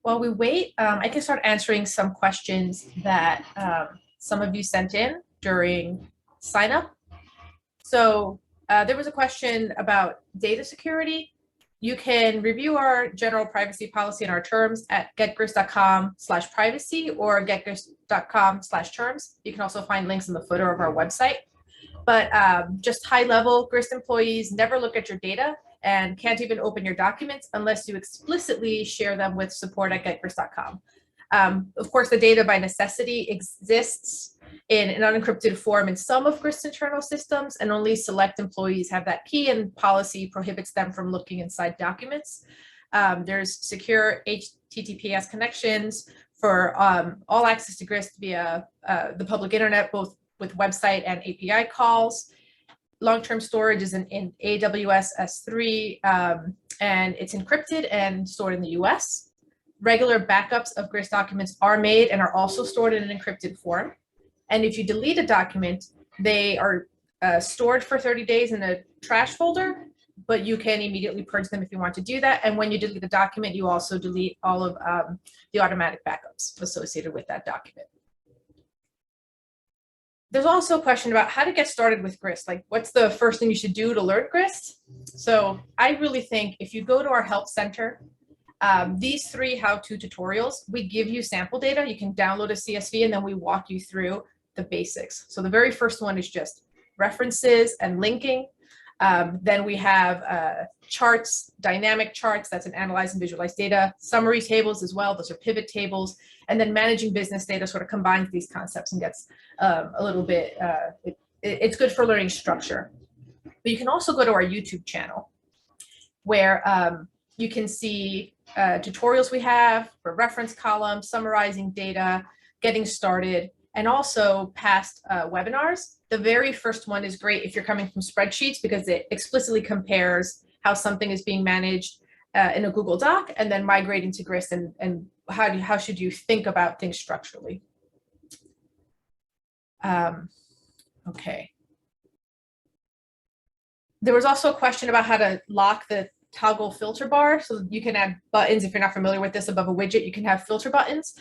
while we wait, I can start answering some questions that some of you sent in during sign up. So there was a question about data security. You can review our general privacy policy and our terms at getgrist.com/privacy or getgrist.com/terms. You can also find links in the footer of our website. But just high level, Grist employees never look at your data and can't even open your documents unless you explicitly share them with support at getgrist.com. Of course, the data by necessity exists in an unencrypted form in some of Grist's internal systems, and only select employees have that key, and policy prohibits them from looking inside documents. There's secure HTTPS connections for all access to Grist via the public internet, both with website and API calls. Long-term storage is in AWS S3, and it's encrypted and stored in the US. Regular backups of Grist documents are made and are also stored in an encrypted form. And if you delete a document, they are stored for 30 days in a trash folder, but you can immediately purge them if you want to do that. And when you delete the document, you also delete all of the automatic backups associated with that document. There's also a question about how to get started with Grist. Like, what's the first thing you should do to learn Grist? So I really think if you go to our help center, these 3 how-to tutorials, we give you sample data. You can download a CSV and then we walk you through the basics. So the very first one is just references and linking. Then we have charts, dynamic charts, that's an analyze and visualize data, summary tables as well, those are pivot tables, and then managing business data sort of combines these concepts and gets a little bit, it's good for learning structure. But you can also go to our YouTube channel where you can see tutorials we have for reference columns, summarizing data, getting started, and also past webinars. The very first one is great if you're coming from spreadsheets because it explicitly compares how something is being managed in a Google Doc and then migrating to Grist and how should you think about things structurally. Okay. There was also a question about how to lock the toggle filter bar. So you can add buttons. If you're not familiar with this, above a widget, you can have filter buttons.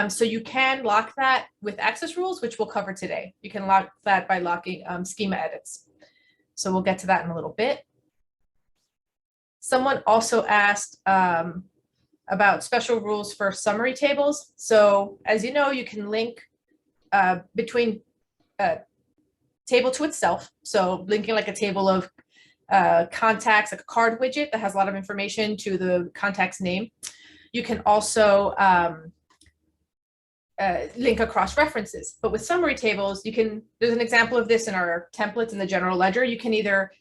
So you can lock that with access rules, which we'll cover today. You can lock that by locking schema edits. So we'll get to that in a little bit. Someone also asked about special rules for summary tables. So as you know, you can link between a table to itself. So linking like a table of contacts, like a card widget that has a lot of information to the contact's name. You can also link across references, but with summary tables, there's an example of this in our templates in the general ledger. You can either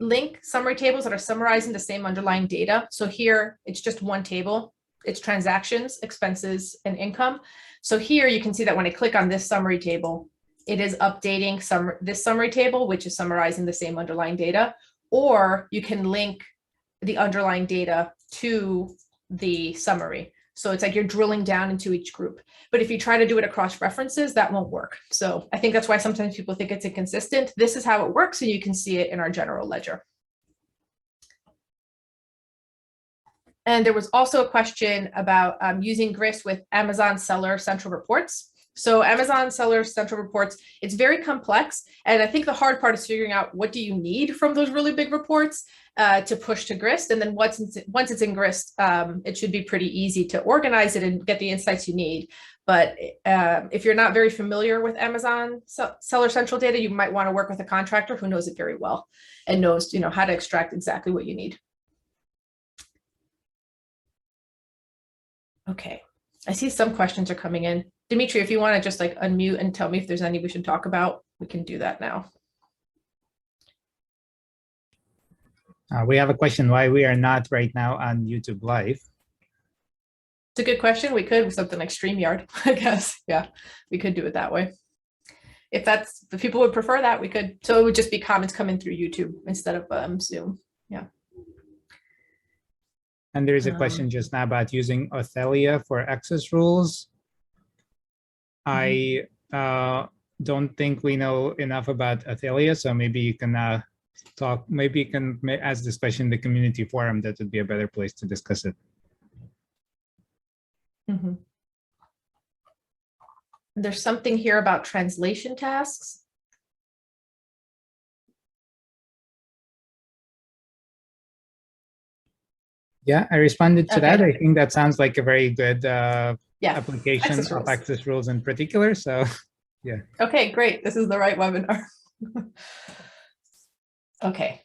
link summary tables that are summarizing the same underlying data. So here it's just one table, it's transactions, expenses, and income. So here you can see that when I click on this summary table, it is updating this summary table, which is summarizing the same underlying data. Or you can link the underlying data to the summary. So it's like you're drilling down into each group. But if you try to do it across references, that won't work. So I think that's why sometimes people think it's inconsistent. This is how it works, and you can see it in our general ledger. And there was also a question about using Grist with Amazon Seller Central Reports. So Amazon Seller Central Reports, it's very complex. And I think the hard part is figuring out what do you need from those really big reports to push to Grist. And then once it's in Grist, it should be pretty easy to organize it and get the insights you need. But if you're not very familiar with Amazon Seller Central data, you might want to work with a contractor who knows it very well and knows, how to extract exactly what you need. Okay, I see some questions are coming in. Dimitri, if you want to just like unmute and tell me if there's any we should talk about, we can do that now. We have a question why we are not right now on YouTube Live. It's a good question. We could with something like StreamYard, I guess. Yeah, we could do it that way. If people would prefer that, we could. So it would just be comments coming through YouTube instead of Zoom. Yeah. And there is a question just now about using Authelia for access rules. I don't think we know enough about Authelia, so maybe you can maybe you can ask this question in the community forum. That would be a better place to discuss it. Mhm. There's something here about translation tasks. Yeah, I responded to that. Okay. I think that sounds like a very good Yeah, application access of rules. access rules in particular. So yeah. Okay, great. This is the right webinar. Okay.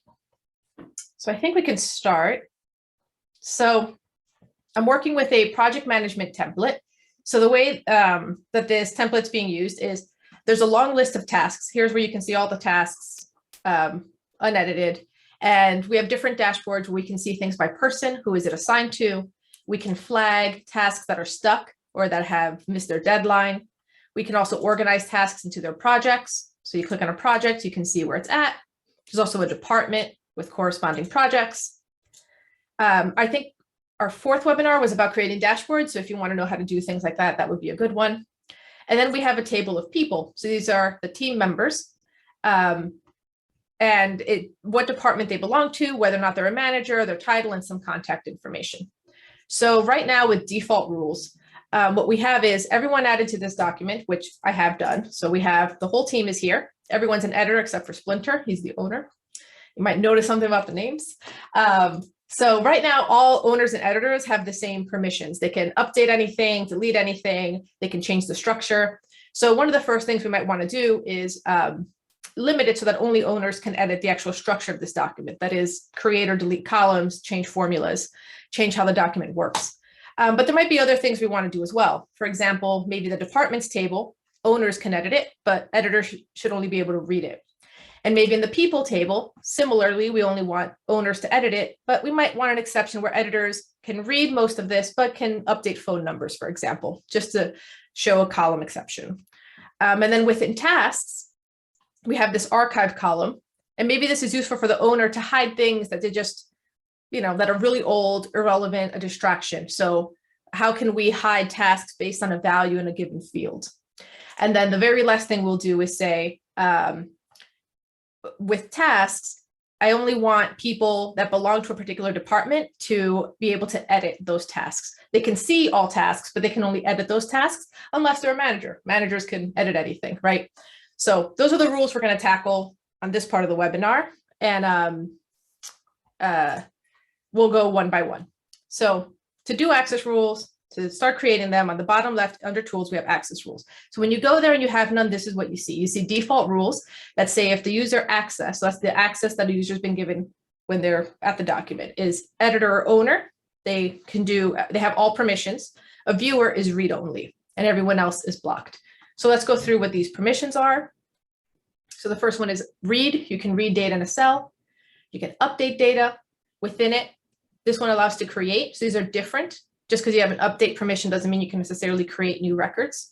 So I think we can start. So I'm working with a project management template. So the way that this template's being used is there's a long list of tasks. Here's where you can see all the tasks unedited. And we have different dashboards where we can see things by person, who is it assigned to. We can flag tasks that are stuck or that have missed their deadline. We can also organize tasks into their projects. So you click on a project, you can see where it's at. There's also a department with corresponding projects. I think our fourth webinar was about creating dashboards. So if you want to know how to do things like that, that would be a good one. And then we have a table of people. So these are the team members and what department they belong to, whether or not they're a manager, their title, and some contact information. So right now with default rules, what we have is everyone added to this document, which I have done. So we have the whole team is here. Everyone's an editor except for Splinter. He's the owner. You might notice something about the names. So right now, all owners and editors have the same permissions. They can update anything, delete anything. They can change the structure. So one of the first things we might want to do is limit it so that only owners can edit the actual structure of this document. That is, create or delete columns, change formulas, change how the document works. But there might be other things we want to do as well. For example, maybe the departments table, owners can edit it, but editors should only be able to read it. And maybe in the people table, similarly, we only want owners to edit it, but we might want an exception where editors can read most of this, but can update phone numbers, for example, just to show a column exception. And then within tasks, we have this archive column, and maybe this is useful for the owner to hide things that they just, that are really old, irrelevant, a distraction. So how can we hide tasks based on a value in a given field? And then the very last thing we'll do is say, with tasks, I only want people that belong to a particular department to be able to edit those tasks. They can see all tasks, but they can only edit those tasks unless they're a manager. Managers can edit anything, right? So those are the rules we're going to tackle on this part of the webinar. And we'll go one by one. So to do access rules, to start creating them, on the bottom left under tools, we have access rules. So when you go there and you have none, this is what you see. You see default rules that say if the user access, so that's the access that a user's been given when they're at the document, is editor or owner, they have all permissions. A viewer is read only and everyone else is blocked. So let's go through what these permissions are. So the first one is read. You can read data in a cell. You can update data within it. This one allows to create. So these are different. Just because you have an update permission doesn't mean you can necessarily create new records.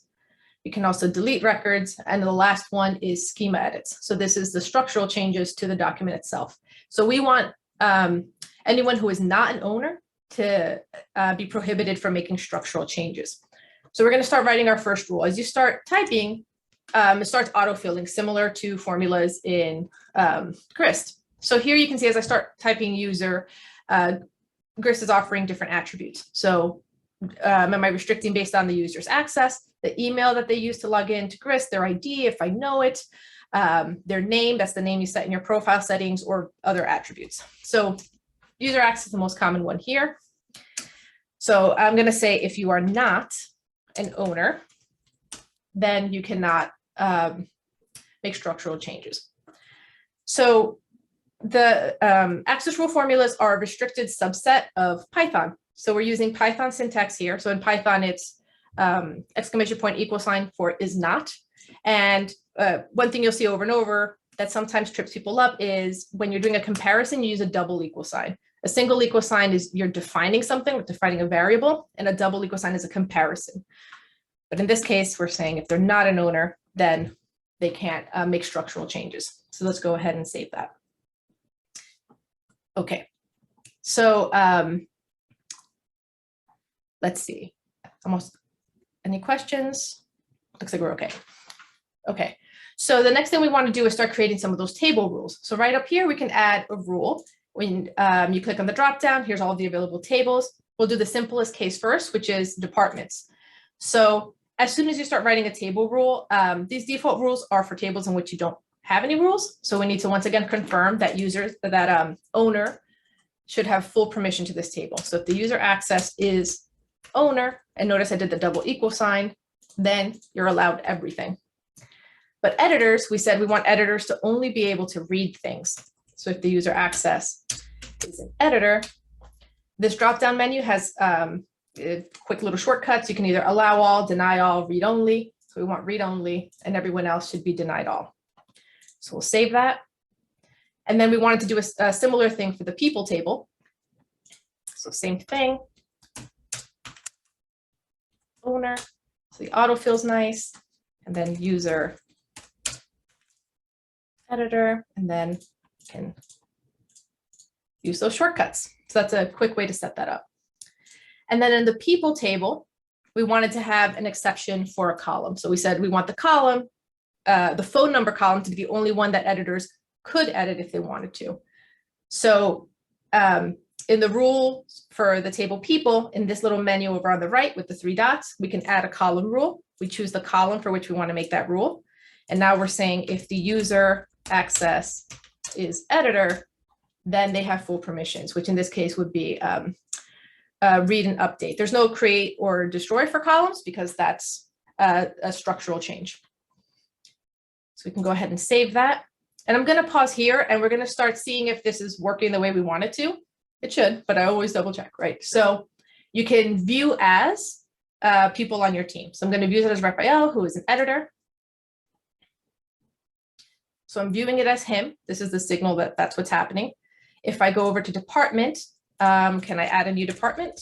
You can also delete records. And the last one is schema edits. So this is the structural changes to the document itself. So we want anyone who is not an owner to be prohibited from making structural changes. So we're going to start writing our first rule. As you start typing, it starts autofilling, similar to formulas in Grist. So here you can see as I start typing user, Grist is offering different attributes. So am I restricting based on the user's access, the email that they use to log in to Grist, their ID, if I know it, their name, that's the name you set in your profile settings, or other attributes. So user access is the most common one here. So I'm going to say if you are not an owner, then you cannot make structural changes. So the access rule formulas are a restricted subset of Python. So we're using Python syntax here. So in Python, it's exclamation point equal sign for is not. And one thing you'll see over and over that sometimes trips people up is when you're doing a comparison, you use a double equal sign. A single equal sign is you're defining something, we're defining a variable, and a double equal sign is a comparison. But in this case, we're saying if they're not an owner, then they can't make structural changes. So let's go ahead and save that. Okay, so let's see. Any questions? Looks like we're okay. Okay, so the next thing we want to do is start creating some of those table rules. So right up here, we can add a rule. When you click on the drop down, here's all of the available tables. we'll do the simplest case first, which is departments. So as soon as you start writing a table rule, these default rules are for tables in which you don't have any rules. So we need to once again confirm that owner should have full permission to this table. So if the user access is owner, and notice I did the double equal sign, then you're allowed everything. But editors, we said we want editors to only be able to read things. So if the user access is an editor, this drop-down menu has quick little shortcuts. You can either allow all, deny all, read only. So we want read only, and everyone else should be denied all. So we'll save that. And then we wanted to do a similar thing for the people table. So same thing. Owner, so the auto feels nice, and then user editor, and then you can use those shortcuts. So that's a quick way to set that up. And then in the people table, we wanted to have an exception for a column. So we said we want the column, the phone number column, to be the only one that editors could edit if they wanted to. So in the rule for the table people, in this little menu over on the right with the 3 dots, we can add a column rule. We choose the column for which we want to make that rule. And now we're saying if the user access is editor, then they have full permissions, which in this case would be read and update. There's no create or destroy for columns because that's a structural change. So we can go ahead and save that. And I'm going to pause here and we're going to start seeing if this is working the way we want it to. It should, but I always double check, right? So you can view as people on your team. So I'm going to view it as Raphael, who is an editor. So I'm viewing it as him. This is the signal that that's what's happening. If I go over to department, can I add a new department?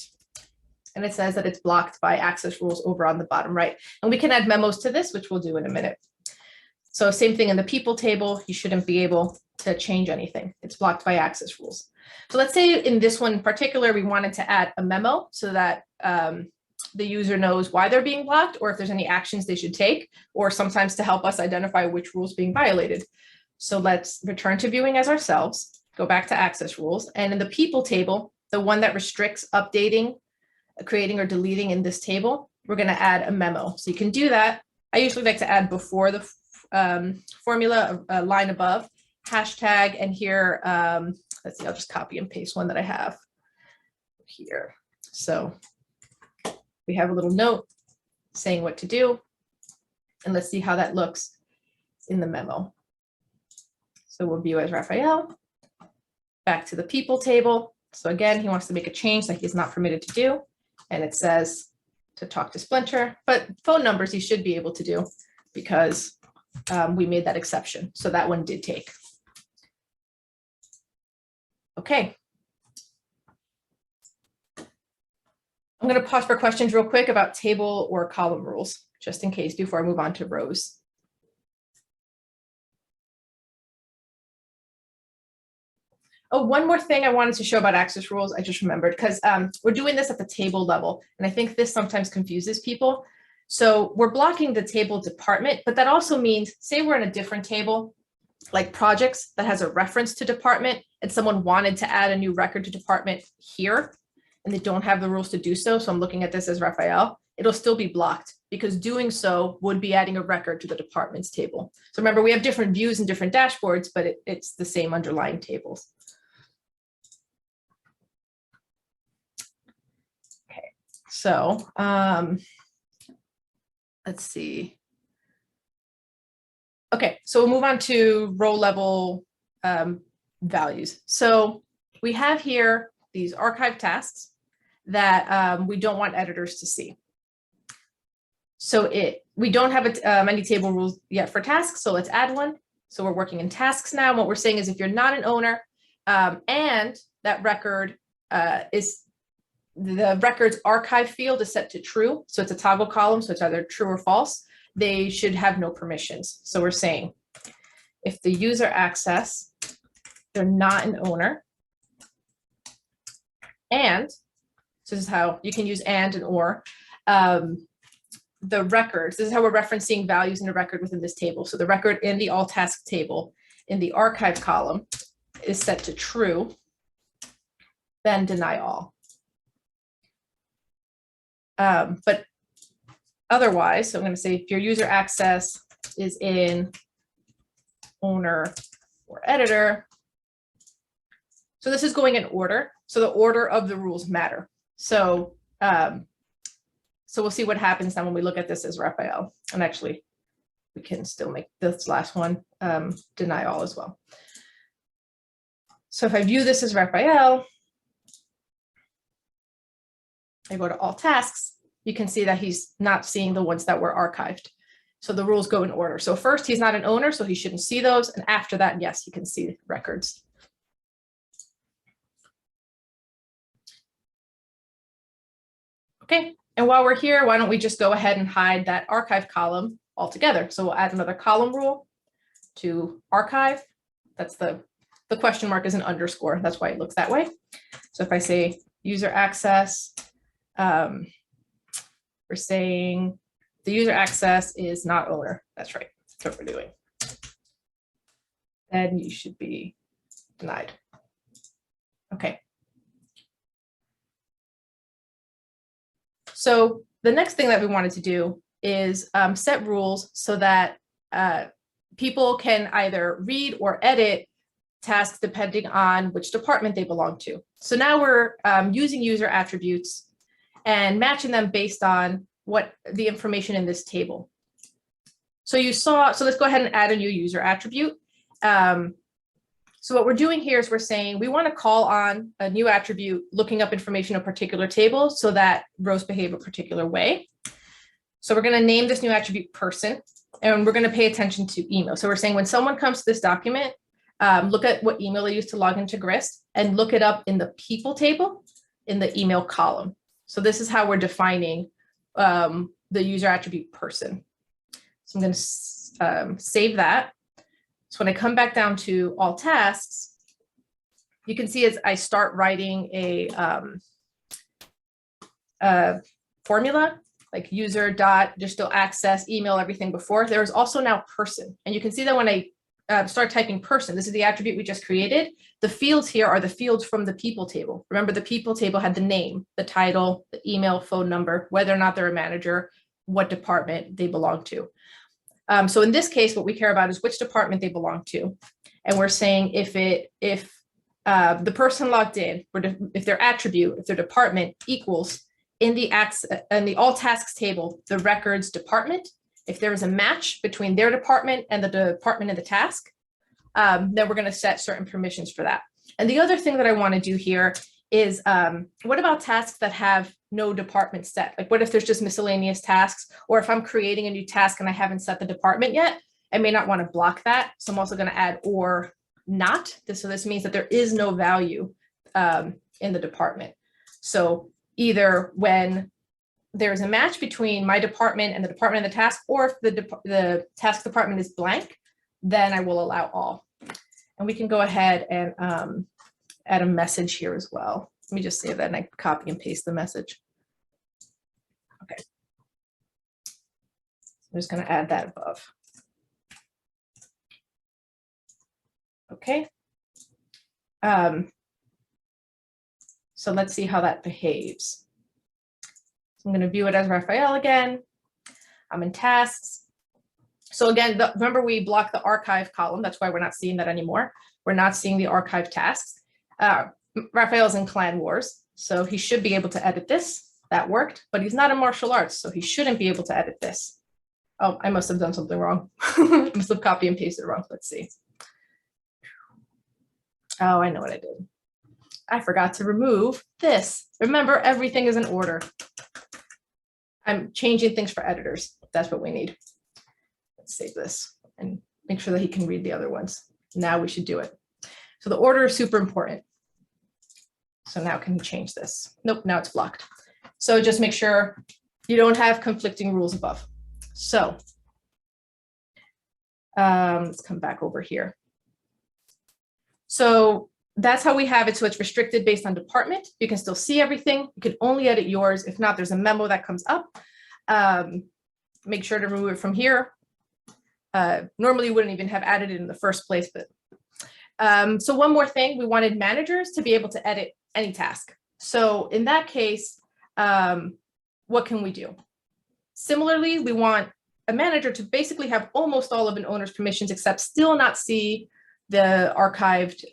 And it says that it's blocked by access rules over on the bottom right. And we can add memos to this, which we'll do in a minute. So same thing in the people table, you shouldn't be able to change anything. It's blocked by access rules. So let's say in this one in particular, we wanted to add a memo so that the user knows why they're being blocked or if there's any actions they should take, or sometimes to help us identify which rules being violated. So let's return to viewing as ourselves, go back to access rules. And in the people table, the one that restricts updating, creating or deleting in this table, we're going to add a memo. So you can do that. I usually like to add before the formula, a line above, hashtag, and here, let's see, I'll just copy and paste one that I have here. So we have a little note saying what to do, and let's see how that looks in the memo. So we'll view as Raphael, back to the people table. So again, he wants to make a change that he's not permitted to do, and it says to talk to Splinter, but phone numbers he should be able to do because we made that exception. So that one did take. Okay. I'm going to pause for questions real quick about table or column rules, just in case, before I move on to rows. Oh, one more thing I wanted to show about access rules, I just remembered, because we're doing this at the table level, and I think this sometimes confuses people. So we're blocking the table department, but that also means, say we're in a different table, like projects that has a reference to department, and someone wanted to add a new record to department here, and they don't have the rules to do so. So I'm looking at this as Raphael. It'll still be blocked because doing so would be adding a record to the departments table. So remember, we have different views and different dashboards, but it's the same underlying tables. Okay, so let's see. Okay, so we'll move on to row level values. So we have here these archive tasks that we don't want editors to see. So we don't have any table rules yet for tasks, so let's add one. So we're working in tasks now. And what we're saying is if you're not an owner and that record is the record's archive field is set to true, so it's a toggle column, so it's either true or false, they should have no permissions. So we're saying if the user access, they're not an owner, and so this is how you can use and or. The records, this is how we're referencing values in a record within this table. So the record in the all task table in the archive column is set to true, then deny all. But otherwise, so I'm going to say if your user access is in owner or editor. So this is going in order. So the order of the rules matter. So, so we'll see what happens now when we look at this as Raphael. And actually, we can still make this last one deny all as well. So if I view this as Raphael, I go to all tasks, you can see that he's not seeing the ones that were archived. So the rules go in order. So first, he's not an owner, so he shouldn't see those. And after that, yes, he can see records. Okay, and while we're here, why don't we just go ahead and hide that archive column altogether? So we'll add another column rule to archive. That's the question mark is an underscore. That's why it looks that way. So if I say user access, we're saying the user access is not owner. That's right. That's what we're doing. And you should be denied. Okay. So the next thing that we wanted to do is set rules so that people can either read or edit tasks depending on which department they belong to. So now we're using user attributes and matching them based on what the information in this table. So you saw, so let's go ahead and add a new user attribute. So what we're doing here is we're saying we want to call on a new attribute looking up information in a particular table so that rows behave a particular way. So we're going to name this new attribute person, and we're going to pay attention to email. So we're saying when someone comes to this document, look at what email they used to log into Grist and look it up in the people table in the email column. So this is how we're defining the user attribute person. So I'm going to save that. So when I come back down to all tasks, you can see as I start writing a formula, like user dot, there's still access, email, everything before. There's also now person. And you can see that when I start typing person, this is the attribute we just created. The fields here are the fields from the people table. Remember, the people table had the name, the title, the email, phone number, whether or not they're a manager, what department they belong to. So in this case, what we care about is which department they belong to. And we're saying if the person logged in, if their attribute, if their department equals in the all tasks table, the records department, if there is a match between their department and the department in the task, then we're going to set certain permissions for that. And the other thing that I want to do here is what about tasks that have no department set? Like what if there's just miscellaneous tasks, or if I'm creating a new task and I haven't set the department yet, I may not want to block that. So I'm also going to add or not. So this means that there is no value in the department. So either when there's a match between my department and the department of the task, or if the task department is blank, then I will allow all. And we can go ahead and add a message here as well. Let me just save that and I copy and paste the message. Okay. I'm just going to add that above. Okay. So let's see how that behaves. So I'm going to view it as Raphael again. I'm in tasks. So again, remember we blocked the archive column. That's why we're not seeing that anymore. We're not seeing the archive tasks. Raphael's in Clan Wars, so he should be able to edit this. That worked, but he's not in martial arts, so he shouldn't be able to edit this. Oh, I must have done something wrong. I must have copy and pasted wrong. Let's see. Oh, I know what I did. I forgot to remove this. Remember, everything is in order. I'm changing things for editors. That's what we need. Let's save this and make sure that he can read the other ones. Now we should do it. So the order is super important. So now can you change this? Nope, now it's blocked. So just make sure you don't have conflicting rules above. So let's come back over here. So that's how we have it. So it's restricted based on department. You can still see everything. You can only edit yours. If not, there's a memo that comes up. Make sure to remove it from here. Normally you wouldn't even have added it in the first place, but so one more thing, we wanted managers to be able to edit any task. So in that case, what can we do? Similarly, we want a manager to basically have almost all of an owner's permissions, except still not see the archived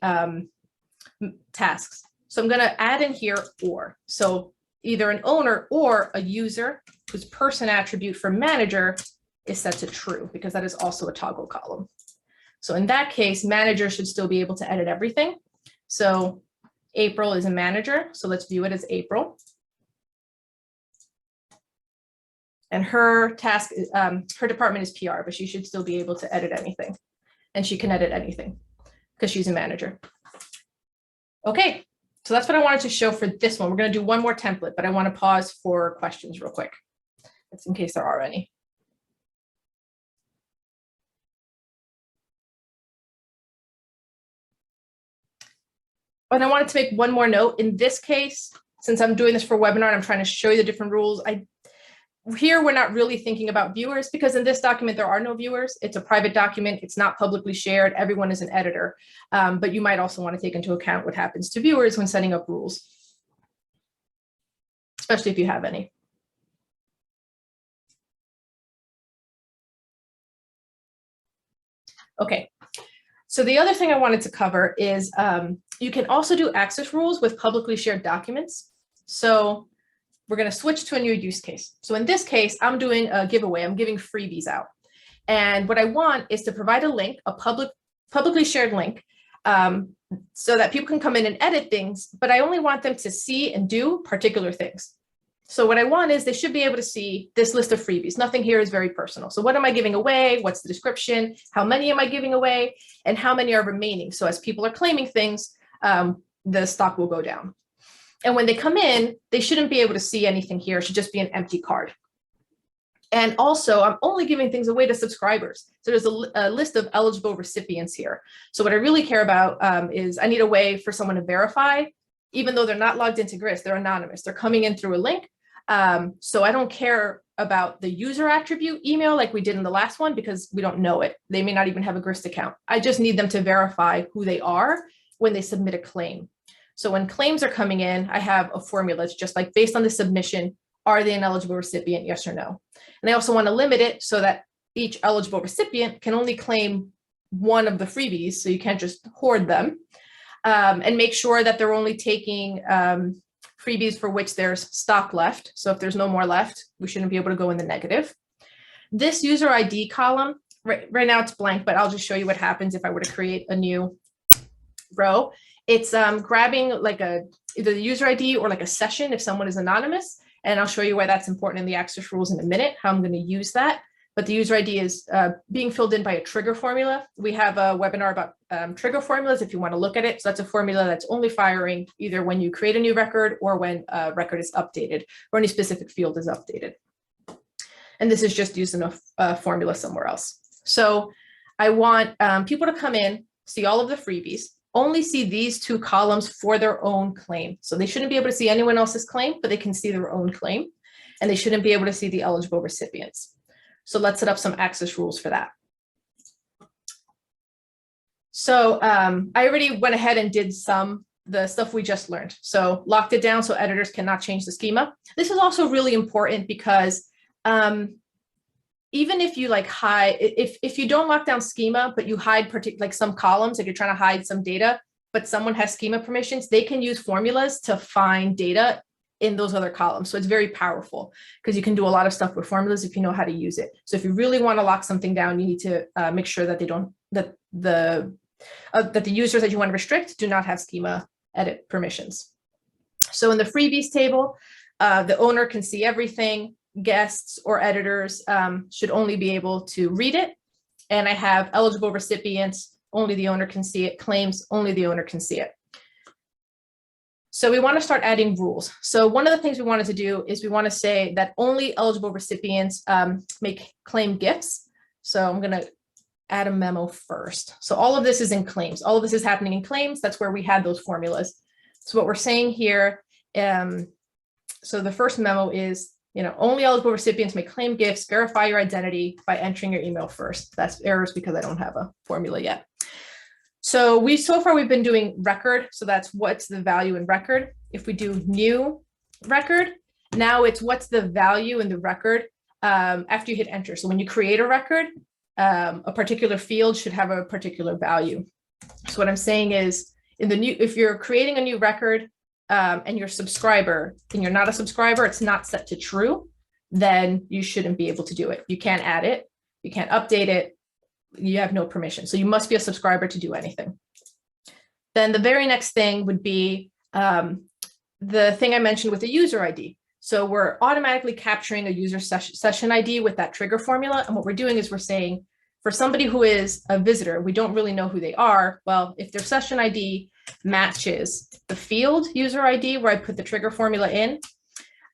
tasks. So I'm going to add in here or. So either an owner or a user whose person attribute for manager is set to true, because that is also a toggle column. So in that case, manager should still be able to edit everything. So April is a manager, so let's view it as April. And her task, her department is PR, but she should still be able to edit anything. And she can edit anything because she's a manager. Okay, so that's what I wanted to show for this one. We're going to do one more template, but I want to pause for questions real quick, just in case there are any. And I wanted to make one more note. In this case, since I'm doing this for a webinar and I'm trying to show you the different rules, here we're not really thinking about viewers, because in this document there are no viewers. It's a private document. It's not publicly shared. Everyone is an editor. But you might also want to take into account what happens to viewers when setting up rules, especially if you have any. Okay. So the other thing I wanted to cover is you can also do access rules with publicly shared documents. So we're going to switch to a new use case. So in this case, I'm doing a giveaway. I'm giving freebies out. And what I want is to provide a link, a publicly shared link, so that people can come in and edit things, but I only want them to see and do particular things. So what I want is they should be able to see this list of freebies. Nothing here is very personal. So what am I giving away? What's the description? How many am I giving away? And how many are remaining? So as people are claiming things, the stock will go down. And when they come in, they shouldn't be able to see anything here. It should just be an empty card. And also, I'm only giving things away to subscribers. So there's a list of eligible recipients here. So what I really care about is I need a way for someone to verify, even though they're not logged into Grist, they're anonymous. They're coming in through a link. So I don't care about the user attribute email like we did in the last one, because we don't know it. They may not even have a Grist account. I just need them to verify who they are when they submit a claim. So when claims are coming in, I have a formula. It's just like based on the submission, are they an eligible recipient, yes or no? And I also want to limit it so that each eligible recipient can only claim one of the freebies, so you can't just hoard them, and make sure that they're only taking freebies for which there's stock left. So if there's no more left, we shouldn't be able to go in the negative. This user ID column, right now it's blank, but I'll just show you what happens if I were to create a new row. It's grabbing like either the user ID or like a session if someone is anonymous. And I'll show you why that's important in the access rules in a minute, how I'm going to use that. But the user ID is being filled in by a trigger formula. We have a webinar about trigger formulas if you want to look at it. So that's a formula that's only firing either when you create a new record or when a record is updated or any specific field is updated. And this is just using a formula somewhere else. So I want people to come in, see all of the freebies, only see these two columns for their own claim. So they shouldn't be able to see anyone else's claim, but they can see their own claim. And they shouldn't be able to see the eligible recipients. So let's set up some access rules for that. So I already went ahead and did the stuff we just learned. So locked it down so editors cannot change the schema. This is also really important because even if you like hide, if you don't lock down schema, but you hide like some columns, if you're trying to hide some data, but someone has schema permissions, they can use formulas to find data in those other columns. So it's very powerful because you can do a lot of stuff with formulas if you know how to use it. So if you really want to lock something down, you need to make sure that that the users that you want to restrict do not have schema edit permissions. So in the freebies table, the owner can see everything. Guests or editors should only be able to read it. And I have eligible recipients, only the owner can see it. Claims, only the owner can see it. So we want to start adding rules. So one of the things we wanted to do is we want to say that only eligible recipients may claim gifts. So I'm going to add a memo first. So all of this is in claims. All of this is happening in claims. That's where we had those formulas. So what we're saying here, so the first memo is, only eligible recipients may claim gifts. Verify your identity by entering your email first. That's errors because I don't have a formula yet. So so far we've been doing record. So that's what's the value in record. If we do new record, Now it's what's the value in the record after you hit enter. So when you create a record, a particular field should have a particular value. So what I'm saying is, if you're creating a new record and you're a subscriber and you're not a subscriber, it's not set to true, then you shouldn't be able to do it. You can't add it, you can't update it, you have no permission. So you must be a subscriber to do anything. Then the very next thing would be the thing I mentioned with the user ID. So we're automatically capturing a user session ID with that trigger formula. And what we're doing is we're saying, for somebody who is a visitor, we don't really know who they are. Well, if their session ID matches the field user ID where I put the trigger formula in,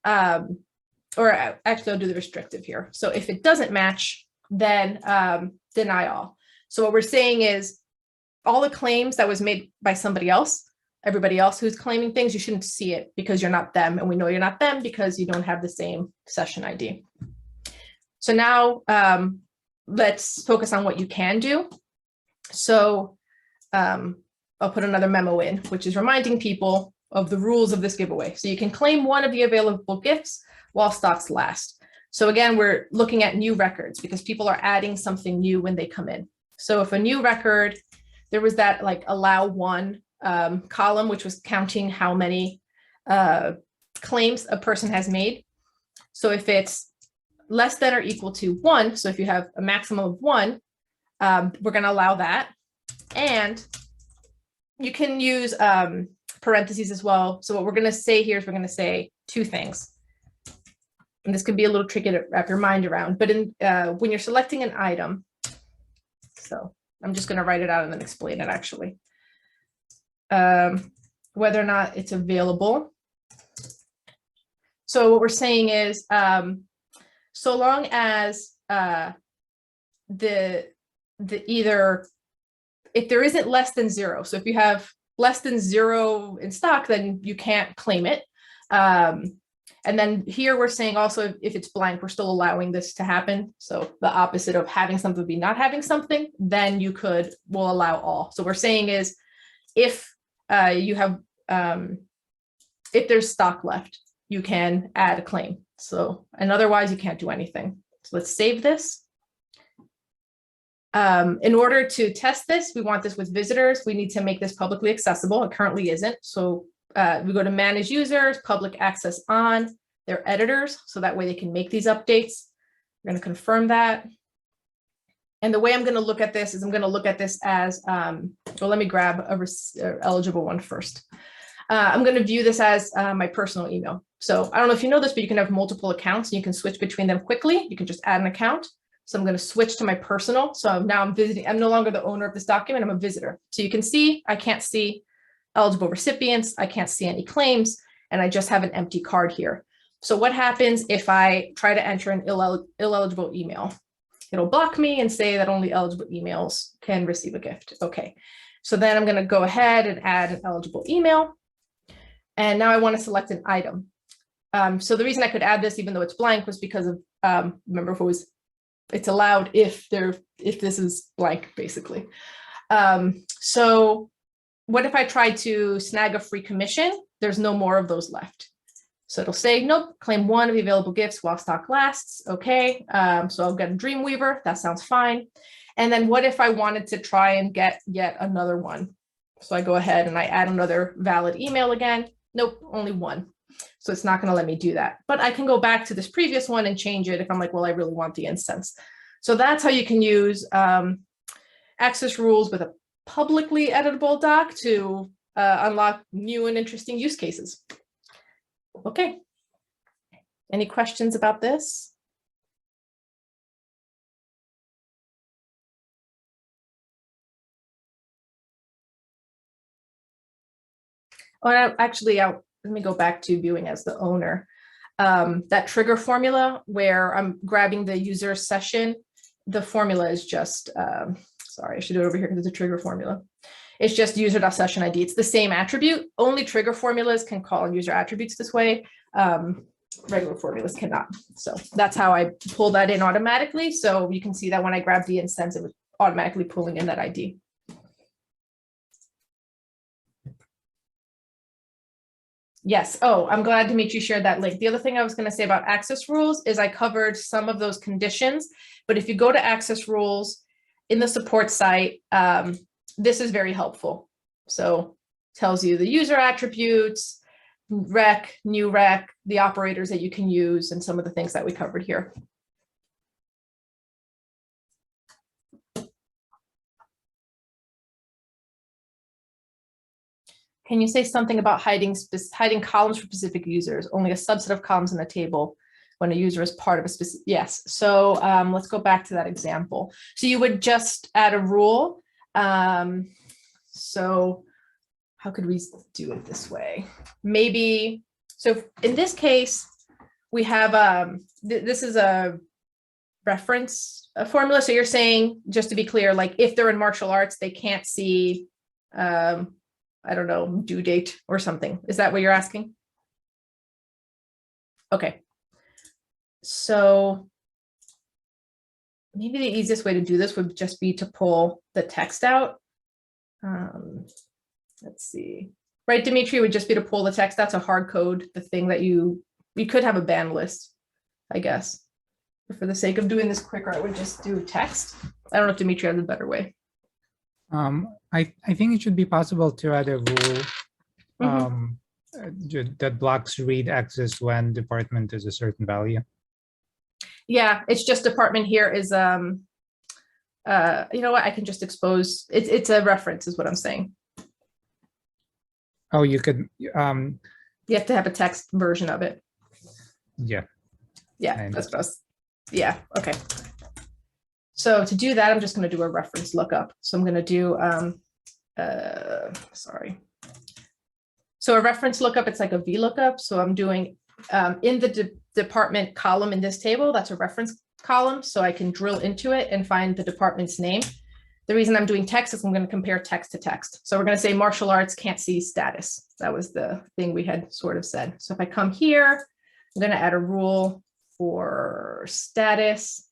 or actually I'll do the restrictive here. So if it doesn't match, then deny all. So what we're saying is all the claims that was made by somebody else, everybody else who's claiming things, you shouldn't see it because you're not them. And we know you're not them because you don't have the same session ID. So now let's focus on what you can do. So I'll put another memo in, which is reminding people of the rules of this giveaway. So you can claim one of the available gifts while stocks last. So again, we're looking at new records because people are adding something new when they come in. So if a new record, there was that like allow one column, which was counting how many claims a person has made. So if it's less than or equal to 1, so if you have a maximum of 1, we're going to allow that. And you can use parentheses as well. So what we're going to say here is we're going to say two things. And this could be a little tricky to wrap your mind around, but when you're selecting an item, so I'm just going to write it out and then explain it actually. Whether or not it's available. So what we're saying is, so long as if there isn't less than 0, so if you have less than 0 in stock, then you can't claim it. And then here we're saying also if it's blank, we're still allowing this to happen. So the opposite of having something would be not having something, then we'll allow all. So we're saying is if you have, if there's stock left, you can add a claim. So, and otherwise you can't do anything. So let's save this. In order to test this, we want this with visitors. We need to make this publicly accessible. It currently isn't. So we go to manage users, public access on, their editors, so that way they can make these updates. We're going to confirm that. And the way I'm going to look at this is I'm going to look at this as, well, let me grab a eligible one first. I'm going to view this as my personal email. So I don't know if you know this, but you can have multiple accounts and you can switch between them quickly. You can just add an account. So I'm going to switch to my personal. So now I'm visiting. I'm no longer the owner of this document. I'm a visitor. So you can see, I can't see eligible recipients. I can't see any claims, and I just have an empty card here. So what happens if I try to enter an ineligible email? It'll block me and say that only eligible emails can receive a gift. Okay. So then I'm going to go ahead and add an eligible email. And now I want to select an item. So the reason I could add this, even though it's blank, was because of, remember if it's allowed if this is blank, basically. So what if I try to snag a free commission? There's no more of those left. So it'll say, nope, claim one of the available gifts while stock lasts. Okay, so I'll get a Dreamweaver. That sounds fine. And then what if I wanted to try and get yet another one? So I go ahead and I add another valid email again. Nope, only one. So it's not going to let me do that. But I can go back to this previous one and change it if I'm like, well, I really want the instance. So that's how you can use access rules with a publicly editable doc to unlock new and interesting use cases. Okay. Any questions about this? Oh, actually, let me go back to viewing as the owner. That trigger formula where I'm grabbing the user session, the formula is just, sorry, I should do it over here because it's a trigger formula. It's just user.SessionID. It's the same attribute. Only trigger formulas can call user attributes this way. Regular formulas cannot. So that's how I pull that in automatically. So you can see that when I grab the instance, it was automatically pulling in that ID. Yes. Oh, I'm glad Dimitri shared that link. The other thing I was going to say about access rules is I covered some of those conditions, but if you go to access rules in the support site, this is very helpful. So tells you the user attributes, rec, newRec, the operators that you can use, and some of the things that we covered here. Can you say something about hiding columns for specific users? Only a subset of columns in a table when a user is part of a specific, yes. So let's go back to that example. So you would just add a rule. So how could we do it this way? Maybe, so in this case, we have, this is a reference formula. So you're saying, just to be clear, like if they're in martial arts, they can't see, I don't know, due date or something. Is that what you're asking? Okay. So maybe the easiest way to do this would just be to pull the text out. Let's see. Right, Dimitri, would just be to pull the text. That's a hard code, the thing that you could have a band list, I guess. But for the sake of doing this quicker, I would just do text. I don't know if Dimitri has a better way. I think it should be possible to add a rule that blocks read access when department is a certain value. Yeah, it's just department here is, you know what, I can just expose, it's a reference is what I'm saying. Oh, you could, you have to have a text version of it. Yeah. Yeah, that's what I was, yeah, okay. So to do that, I'm just going to do a reference lookup. So I'm going to do, sorry. So a reference lookup, it's like a VLOOKUP. So I'm doing in the department column in this table, that's a reference column. So I can drill into it and find the department's name. The reason I'm doing text is I'm going to compare text to text. So we're going to say martial arts can't see status. That was the thing we had sort of said. So if I come here, I'm going to add a rule for status.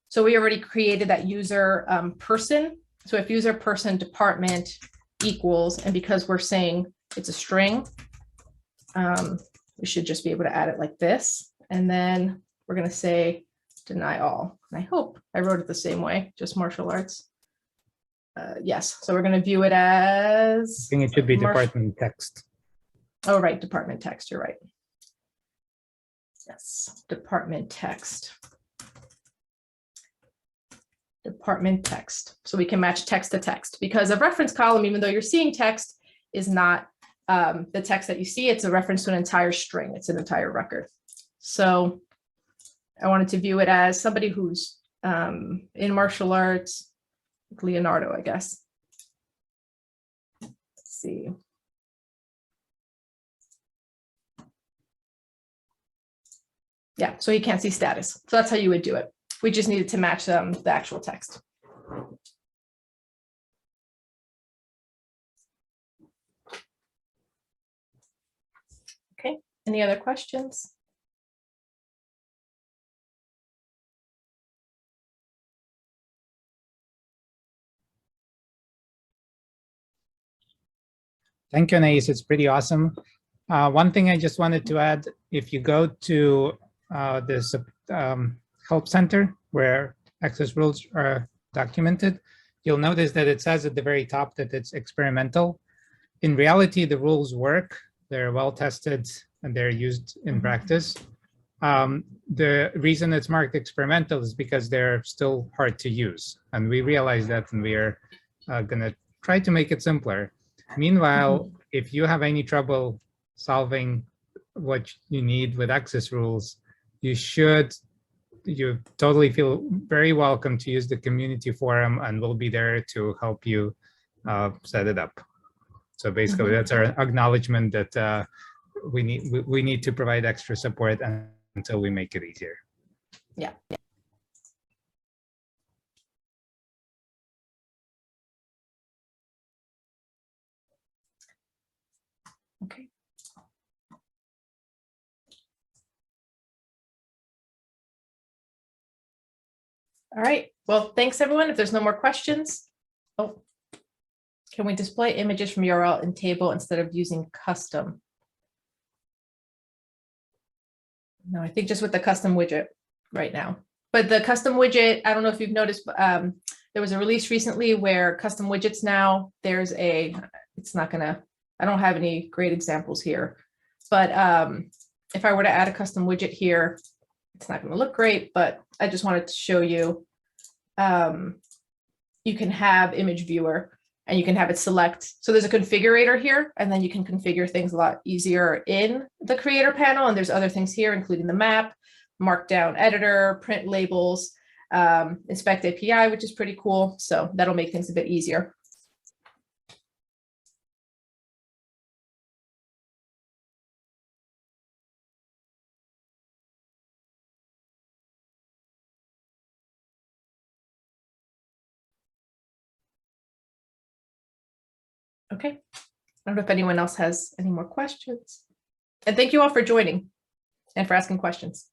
So we already created that user person. So if user person department equals, and because we're saying it's a string, we should just be able to add it like this. And then we're going to say deny all. And I hope I wrote it the same way, just martial arts. Yes, so we're going to view it as. I think it should be department text. Oh, right, department text, you're right. Yes, department text. Department text. So we can match text to text because a reference column, even though you're seeing text, is not the text that you see. It's a reference to an entire string. It's an entire record. So I wanted to view it as somebody who's in martial arts, Leonardo, I guess. Let's see. Yeah, so he can't see status. So that's how you would do it. We just needed to match the actual text. Okay, any other questions? Thank you, Anais. It's pretty awesome. One thing I just wanted to add, if you go to this help center where access rules are documented, you'll notice that it says at the very top that it's experimental. In reality, the rules work. They're well tested and they're used in practice. The reason it's marked experimental is because they're still hard to use. And we realize that, and we are going to try to make it simpler. Meanwhile, if you have any trouble solving what you need with access rules, you totally feel very welcome to use the community forum, and we'll be there to help you set it up. So basically, that's our acknowledgement that we need to provide extra support until we make it easier. Yeah. Okay. All right. Well, thanks everyone. If there's no more questions, oh, can we display images from URL in table instead of using custom? No, I think just with the custom widget right now. But the custom widget, I don't know if you've noticed, there was a release recently where custom widgets now, it's not gonna, I don't have any great examples here, but if I were to add a custom widget here, it's not gonna look great, but I just wanted to show you, you can have image viewer and you can have it select. So there's a configurator here, and then you can configure things a lot easier in the creator panel. And there's other things here, including the map, markdown editor, print labels, inspect API, which is pretty cool. So that'll make things a bit easier. Okay. I don't know if anyone else has any more questions. And thank you all for joining and for asking questions.